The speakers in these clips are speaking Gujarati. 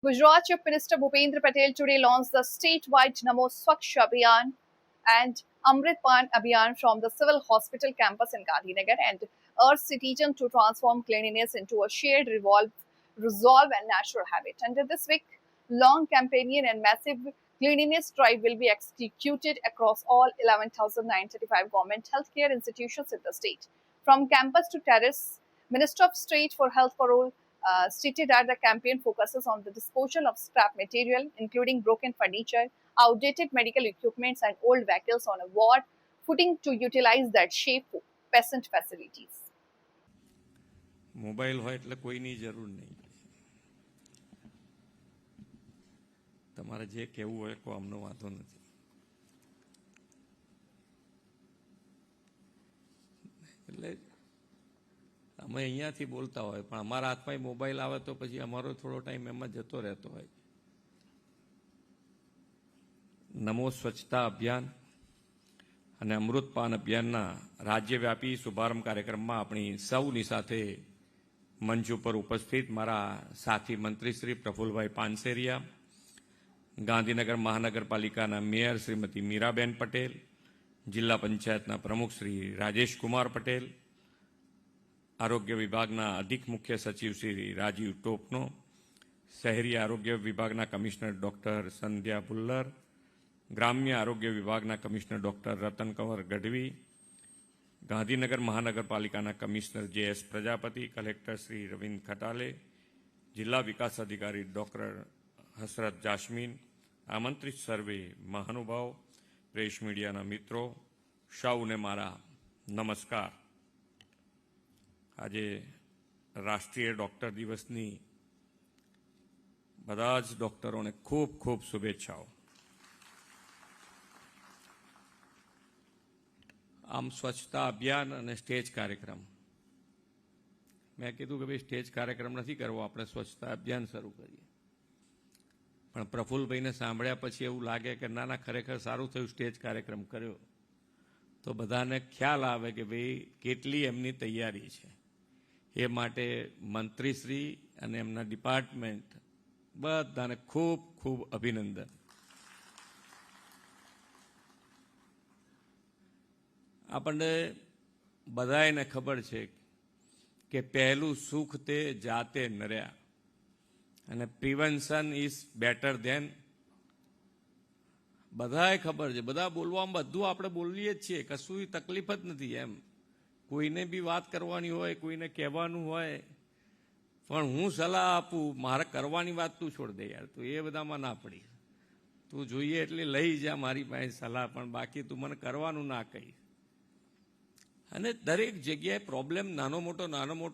Gujarat Chief Minister Bhupendra Patel today launched the statewide Namo Swachh Abhiyan and Amrit Pan Abhiyan from the Civil Hospital campus in Gandhinagar and urged citizens to transform cleanliness into a shared resolve and natural habit. Under this week-long campaign and massive cleanliness drive will be executed across all 11,935 government healthcare institutions in the state. From campus to terrace, Minister of State for Health Parole stated that the campaign focuses on the disposal of scrap material, including broken furniture, outdated medical equipments, and old vehicles on a ward footing to utilize that shape for patient facilities. Mobile હોય એટલે કોઈની જરૂર નહીં. તમારે જે કહેવું હોય કોઈ અમને વાંધો નથી. એટલે અમે અહીંયાથી બોલતા હોય પણ અમારા હાથમાં મોબાઈલ આવે તો પછી અમારો થોડો ટાઈમ એમાં જતો રહેતો હોય. નમો સ્વચ્છતા અભિયાન અને અમૃતપાન અભિયાનના રાજ્યવ્યાપી શુભારંભ કાર્યક્રમમાં આપણી સૌની સાથે મંચ ઉપર ઉપસ્થિત મારા સાથી મંત્રી શ્રી પ્રફુલભાઈ પાનસેરિયા, ગાંધીનગર મહાનગરપાલિકાના મેયર શ્રીમતી મીરાબેન પટેલ, જિલ્લા પંચાયતના પ્રમુખ શ્રી રાજેશ કુમાર પટેલ, આરોગ્ય વિભાગના અધિક મુખ્ય સચિવ શ્રી રાજીવ ટોપનો, શહેરી આરોગ્ય વિભાગના કમિશનર ડોક્ટર સંધ્યા ભુલ્લર, ગ્રામ્ય આરોગ્ય વિભાગના કમિશનર ડોક્ટર રતન કંવર ગઢવી, ગાંધીનગર મહાનગરપાલિકાના કમિશનર જે.એસ. પ્રજાપતિ, કલેક્ટર શ્રી રવિન્દ્ર ખટાલે, જિલ્લા વિકાસ અધિકારી ડોક્ટર હસરત જાસ્મીન, આમંત્રિત સર્વે મહાનુભાવ, પ્રેસ મીડિયાના મિત્રો, સૌને મારા નમસ્કાર. આજે રાષ્ટ્રીય ડૉક્ટર દિવસની બધા જ ડૉક્ટરોને ખૂબ ખૂબ શુભેચ્છાઓ. આમ સ્વચ્છતા અભિયાન અને સ્ટેજ કાર્યક્રમ, મેં કીધું કે ભાઈ સ્ટેજ કાર્યક્રમ નથી કરવો, આપણે સ્વચ્છતા અભિયાન શરૂ કરીએ. પણ પ્રફુલ્લભાઈને સાંભળ્યા પછી એવું લાગે કે ના ખરેખર સારું થયું સ્ટેજ કાર્યક્રમ કર્યો, તો બધાને ખ્યાલ આવે કે ભાઈ કેટલી એમની તૈયારી છે. એ માટે મંત્રીશ્રી અને એમના ડિપાર્ટમેન્ટ બધાને ખૂબ ખૂબ અભિનંદન. આપણને બધાને ખબર છે કે પહેલું સુખ તે જાતે નર્યા અને પ્રિવેન્શન ઇઝ બેટર ધેન. બધાએ ખબર છે, બધા બોલવામાં બધું આપણે બોલીએ જ છીએ, કશું તકલીફ જ નથી. એમ કોઈને બી વાત કરવાની હોય, કોઈને કહેવાનું હોય, પણ હું સલાહ આપું, મારે કરવાની વાત તું છોડ દે યાર, તું એ બધામાં ના પડી, તું જોઈએ એટલે લઈ જા મારી પાસે સલાહ, પણ બાકી તું મને કરવાનું ના કહી. અને દરેક જગ્યાએ પ્રોબ્લેમ નાનો મોટો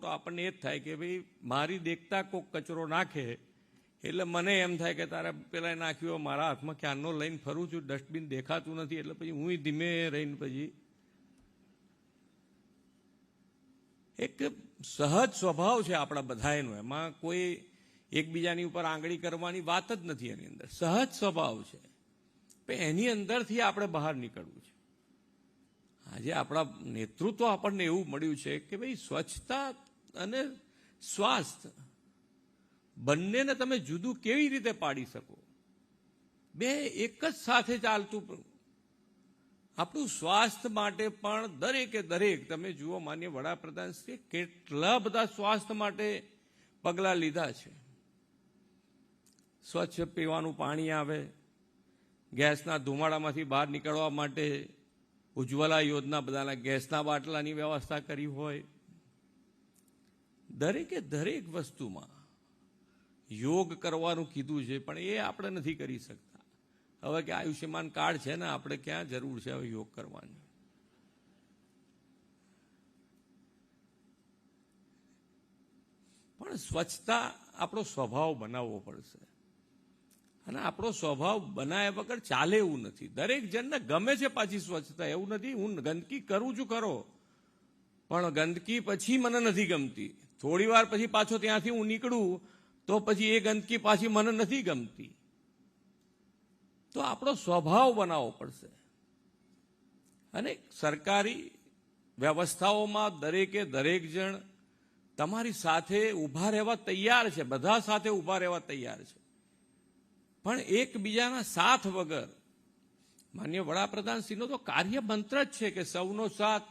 આપણને એ જ થાય કે ભાઈ મારી દેખતા કોક કચરો નાખે એટલે મને એમ થાય કે તારે પેલા નાખ્યો, મારા હાથમાં ક્યારનો લઈને ફરું છું, ડસ્ટબિન દેખાતું નથી, એટલે પછી હું ધીમે રહીને પછી એક સહજ સ્વભાવ છે આપણા બધાનો, એમાં કોઈ એકબીજાની ઉપર આંગળી કરવાની વાત જ નથી, એની અંદર સહજ સ્વભાવ છે. પણ એની અંદરથી આપણે બહાર નીકળવું છે. આજે આપણા નેતૃત્વ આપણને એવું મળ્યું છે કે ભાઈ સ્વચ્છતા અને સ્વાસ્થ્ય બંનેને તમે જુદું કેવી રીતે પાડી શકો, બે એક જ સાથે ચાલતું. આપણું સ્વાસ્થ્ય માટે પણ દરેકે દરેક, તમે જુઓ માનનીય વડાપ્રધાન શ્રી કેટલા બધા સ્વાસ્થ્ય માટે પગલાં લીધા છે. સ્વચ્છ પીવાનું પાણી આવે, ગેસના ધુમાડામાંથી બહાર નીકળવા માટે ઉજ્જવલા યોજના, બધાના ગેસના બાટલાની વ્યવસ્થા કરી હોય. દરેકે દરેક વસ્તુમાં યોગ કરવાનું કીધું છે, પણ એ આપણે નથી કરી શકતા. હવે કે આયુષ્યમાન કાર્ડ છે ને, આપણે ક્યાં જરૂર છે હવે યોગ કરવાની. પણ સ્વચ્છતા આપણો સ્વભાવ બનાવવો પડશે, અને આપણો સ્વભાવ બનાવ્યા વગર ચાલે એવું નથી. દરેક જણને ગમે છે પાછી સ્વચ્છતા, એવું નથી હું ગંદકી કરું છું ખરો, પણ ગંદકી પછી મને નથી ગમતી. થોડી વાર પછી પાછો ત્યાંથી હું નીકળું તો પછી એ ગંદકી પાછી મને નથી ગમતી. તો આપણો સ્વભાવ બનાવવો પડશે. અને સરકારી વ્યવસ્થાઓમાં દરેકે દરેક જણ તમારી સાથે ઊભા રહેવા તૈયાર છે, બધા સાથે ઊભા રહેવા તૈયાર છે. પણ એકબીજાના સાથ વગર માન્ય વડાપ્રધાનશ્રીનો તો કાર્ય મંત્ર જ છે કે સૌનો સાથ,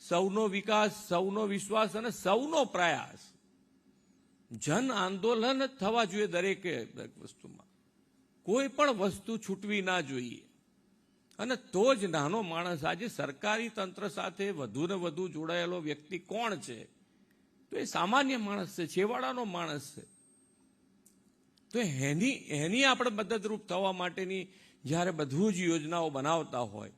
સૌનો વિકાસ, સૌનો વિશ્વાસ અને સૌનો પ્રયાસ. જન આંદોલન જ થવા જોઈએ દરેક વસ્તુમાં. કોઈ પણ વસ્તુ છૂટવી ના જોઈએ. અને તો જ નાનો માણસ આજે સરકારી તંત્ર સાથે વધુ ને વધુ જોડાયેલો વ્યક્તિ કોણ છે? તો એ સામાન્ય માણસ છે, છેવાડાનો માણસ છે. તો એની આપણે મદદરૂપ થવા માટેની જ્યારે બધું જ યોજનાઓ બનાવતા હોય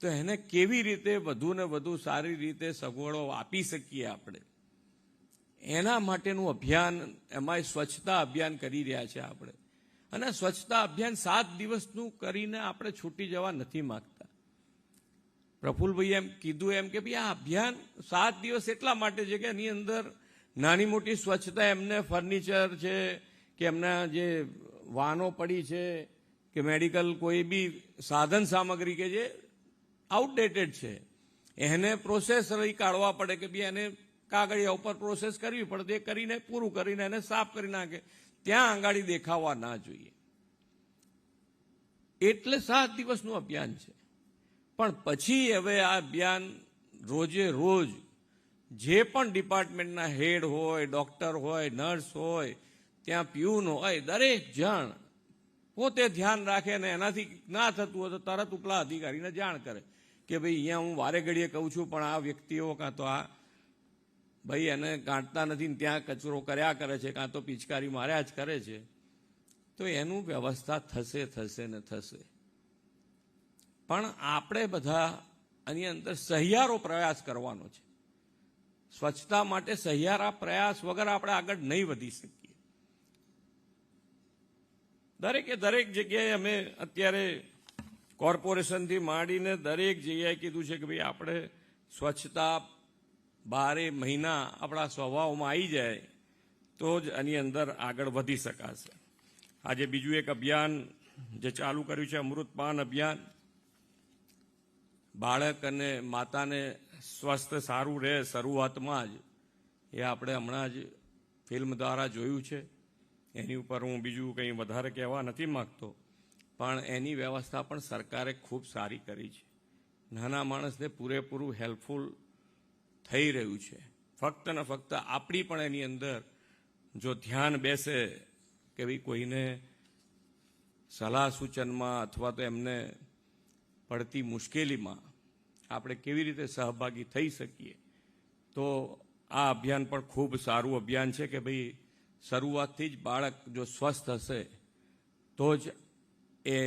તો એને કેવી રીતે વધુ ને વધુ સારી રીતે સગવડો આપી શકીએ આપણે, એના માટેનું અભિયાન, એમાંય સ્વચ્છતા અભિયાન કરી રહ્યા છે આપણે. અને સ્વચ્છતા અભિયાન 7 દિવસનું કરીને આપણે છૂટી જવા નથી માંગતા. પ્રફુલ્લભાઈ એમ કીધું એમ કે ભાઈ આ અભિયાન 7 દિવસ એટલા માટે છે કે એની અંદર નાની મોટી સ્વચ્છતા, એમને ફર્નિચર છે કે એમના જે વાહનો પડી છે કે મેડિકલ કોઈ બી સાધન સામગ્રી કે જે આઉટડેટેડ છે એને પ્રોસેસ કાઢવા પડે કે ભાઈ એને કાગળિયા ઉપર પ્રોસેસ કરવી પડે. તે કરીને પૂરું કરીને એને સાફ કરી નાખે, ત્યાં આંગાડી દેખાવા ના જોઈએ. એટલે 7 દિવસનું અભિયાન છે. પણ પછી હવે આ અભિયાન રોજે રોજ જે પણ ડિપાર્ટમેન્ટના હેડ હોય, ડોક્ટર હોય, નર્સ હોય, ત્યાં પ્યુન હોય, દરેક જણ પોતે ધ્યાન રાખે ને એનાથી ના થતું હોય તો તરત ઉપલા અધિકારીને જાણ કરે કે ભાઈ અહીંયા હું વારે ઘડીએ કહું છું પણ આ વ્યક્તિઓ કાં તો આ ભાઈ એને ગાંઠતા નથી, ત્યાં કચરો કર્યા કરે છે, કાં તો પિચકારી માર્યા જ કરે છે. તો એનું વ્યવસ્થા થશે ને થશે. પણ આપણે બધા આની અંદર સહિયારો પ્રયાસ કરવાનો છે. સ્વચ્છતા માટે સહિયારા પ્રયાસ વગર આપણે આગળ નહીં વધી શકીએ. દરેકે દરેક જગ્યાએ અમે અત્યારે કોર્પોરેશનથી માંડીને દરેક જગ્યાએ કીધું છે કે ભાઈ આપણે સ્વચ્છતા 12 મહિના આપણા સ્વભાવમાં આવી જાય તો જ આની અંદર આગળ વધી શકાશે. આજે બીજું એક અભિયાન જે ચાલુ કર્યું છે, અમૃતપાન અભિયાન. બાળક અને માતાને સ્વસ્થ સારું રહે શરૂઆતમાં જ, એ આપણે હમણાં જ ફિલ્મ દ્વારા જોયું છે. એની ઉપર હું બીજું કંઈ વધારે કહેવા નથી માગતો. પણ એની વ્યવસ્થા પણ સરકારે ખૂબ સારી કરી છે. નાના માણસને પૂરેપૂરું હેલ્પફુલ થઈ રહ્યું છે. ફક્ત ને ફક્ત આપણી પણ એની અંદર જો ધ્યાન બેસે કે ભાઈ કોઈને સલાહ સૂચનમાં અથવા તો એમને પડતી મુશ્કેલીમાં આપણે કેવી રીતે સહભાગી થઈ શકીએ, તો આ અભિયાન પણ ખૂબ સારું અભિયાન છે કે ભાઈ શરૂઆતથી જ બાળક જો સ્વસ્થ હશે તો જ એ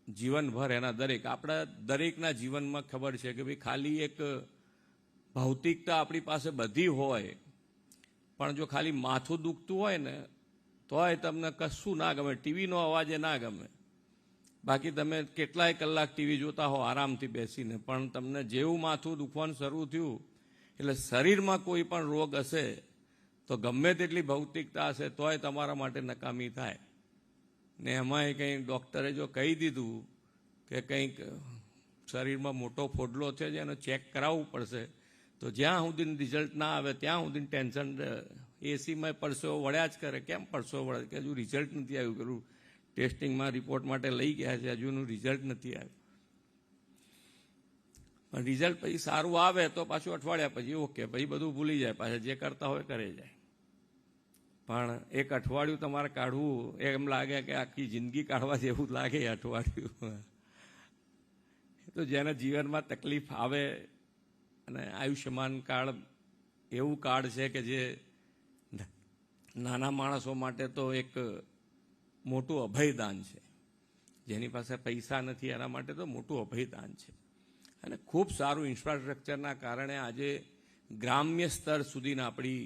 જીવનભર એના આપણા દરેકના જીવનમાં ખબર છે કે ભાઈ ખાલી એક ભૌતિકતા આપણી પાસે બધી હોય પણ જો ખાલી માથું દુખતું હોય ને તોય તમને કશું ના ગમે, ટીવીનો અવાજે ના ગમે. બાકી તમે કેટલાય કલાક ટીવી જોતા હો આરામથી બેસીને, પણ તમને જેવું માથું દુખવાનું શરૂ થયું એટલે શરીરમાં કોઈ પણ રોગ હશે તો ગમે તેટલી ભૌતિકતા હશે તોય તમારા માટે નકામી થાય. ને એમાંય કંઈ ડૉક્ટરે જો કહી દીધું કે કંઈક શરીરમાં મોટો ફોડલો છે જેનો ચેક કરાવવું પડશે, તો જ્યાં સુધી રિઝલ્ટ ના આવે ત્યાં સુધી ટેન્શન, એસીમાં પરસેવો વળ્યા જ કરે. કેમ પરસેવો વળે? કે હજુ રિઝલ્ટ નથી આવ્યું. પેલું ટેસ્ટિંગમાં રિપોર્ટ માટે લઈ ગયા છે, હજુનું રિઝલ્ટ નથી આવ્યું. પણ રિઝલ્ટ પછી સારું આવે તો પાછું અઠવાડિયા પછી ઓકે, પછી બધું ભૂલી જાય, પાછા જે કરતા હોય કરે જાય. પણ એક અઠવાડિયું તમારે કાઢવું એમ લાગે કે આખી જિંદગી કાઢવા જેવું લાગે અઠવાડિયું. તો જેના જીવનમાં તકલીફ આવે, અને આયુષ્યમાન કાર્ડ એવું કાર્ડ છે કે જે નાના માણસો માટે તો એક મોટું અભયદાન છે. જેની પાસે પૈસા નથી એના માટે તો મોટું અભયદાન છે. અને ખૂબ સારું ઇન્ફ્રાસ્ટ્રક્ચરના કારણે આજે ગ્રામ્ય સ્તર સુધીના આપણી